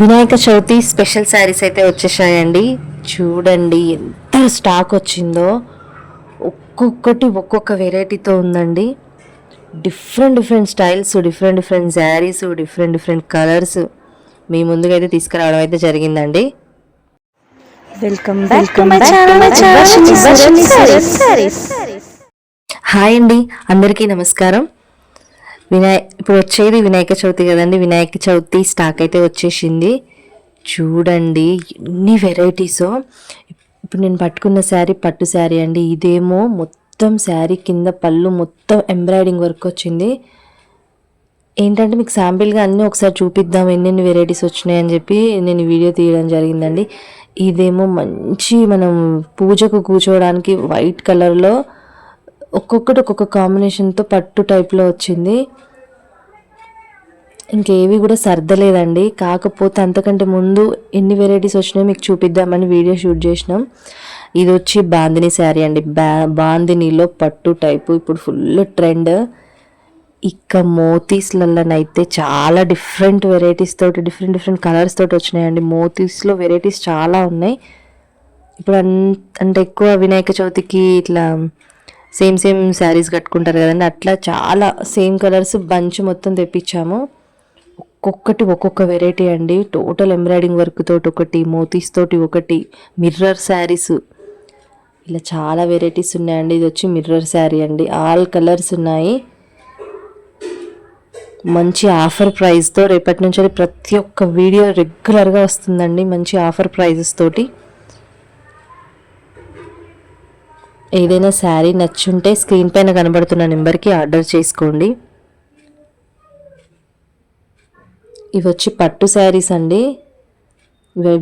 Vinayaka Chavithi special saris అయితే వచ్చేసాయండి. చూడండి ఎంత స్టాక్ వచ్చిందో. ఒక్కొక్కటి ఒక్కొక్క వెరైటీతో ఉందండి. Different different styles, different different saris, different different colours మీ ముందుగా అయితే తీసుకురావడం అయితే జరిగిందండి. హాయ్ అండి, అందరికీ నమస్కారం. ఇప్పుడు వచ్చేది వినాయక చవితి కదండి. వినాయక చవితి స్టాక్ అయితే వచ్చేసింది. చూడండి ఎన్ని వెరైటీసో. ఇప్పుడు నేను పట్టుకున్న శారీ పట్టు శారీ అండి. ఇదేమో మొత్తం శారీ కింద పళ్ళు మొత్తం ఎంబ్రాయిడింగ్ వర్క్ వచ్చింది. ఏంటంటే మీకు శాంపిల్గా అన్నీ ఒకసారి చూపిద్దాం ఎన్నెన్ని వెరైటీస్ వచ్చినాయని చెప్పి నేను వీడియో తీయడం జరిగిందండి. ఇదేమో మంచి మనం పూజకు కూర్చోవడానికి వైట్ కలర్లో ఒక్కొక్కటి ఒక్కొక్క కాంబినేషన్తో పట్టు టైప్లో వచ్చింది. ఇంకేవి కూడా సర్దలేదండి. కాకపోతే అంతకంటే ముందు ఎన్ని వెరైటీస్ వచ్చినాయో మీకు చూపిద్దామని వీడియో షూట్ చేసినాం. ఇది వచ్చి బాందిని శారీ అండి. బాందినిలో పట్టు టైపు ఇప్పుడు ఫుల్ ట్రెండ్. ఇక మోతీస్లలోనైతే చాలా డిఫరెంట్ వెరైటీస్ తోటి, డిఫరెంట్ డిఫరెంట్ కలర్స్ తోటి వచ్చినాయండి. మోతీస్లో వెరైటీస్ చాలా ఉన్నాయి. ఇప్పుడు అంటే ఎక్కువ వినాయక చవితికి ఇట్లా సేమ్ శారీస్ కట్టుకుంటారు కదండి, అట్లా చాలా సేమ్ కలర్స్ బంచ్ మొత్తం తెప్పించాము. ఒక్కొక్కటి ఒక్కొక్క వెరైటీ అండి. టోటల్ ఎంబ్రాయిడింగ్ వర్క్ తోటి ఒకటి, మోతీస్ తోటి ఒకటి, మిర్రర్ శారీస్, ఇలా చాలా వెరైటీస్ ఉన్నాయండి. ఇది వచ్చి మిర్రర్ శారీ అండి. ఆల్ కలర్స్ ఉన్నాయి. మంచి ఆఫర్ ప్రైస్తో రేపటి నుంచి ప్రతి ఒక్క వీడియో రెగ్యులర్గా వస్తుందండి. మంచి ఆఫర్ ప్రైజెస్ తోటి. ఏదైనా శారీ నచ్చుంటే స్క్రీన్ పైన కనబడుతున్న నెంబర్కి ఆర్డర్ చేసుకోండి. ఇవి వచ్చి పట్టు శారీస్ అండి.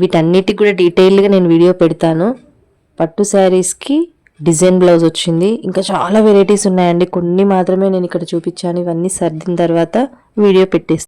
వీటన్నిటికి కూడా డీటెయిల్గా నేను వీడియో పెడతాను. పట్టు శారీస్కి డిజైన్ బ్లౌజ్ వచ్చింది. ఇంకా చాలా వెరైటీస్ ఉన్నాయండి. కొన్ని మాత్రమే నేను ఇక్కడ చూపించాను. ఇవన్నీ సర్దిన తర్వాత వీడియో పెట్టేస్తాను.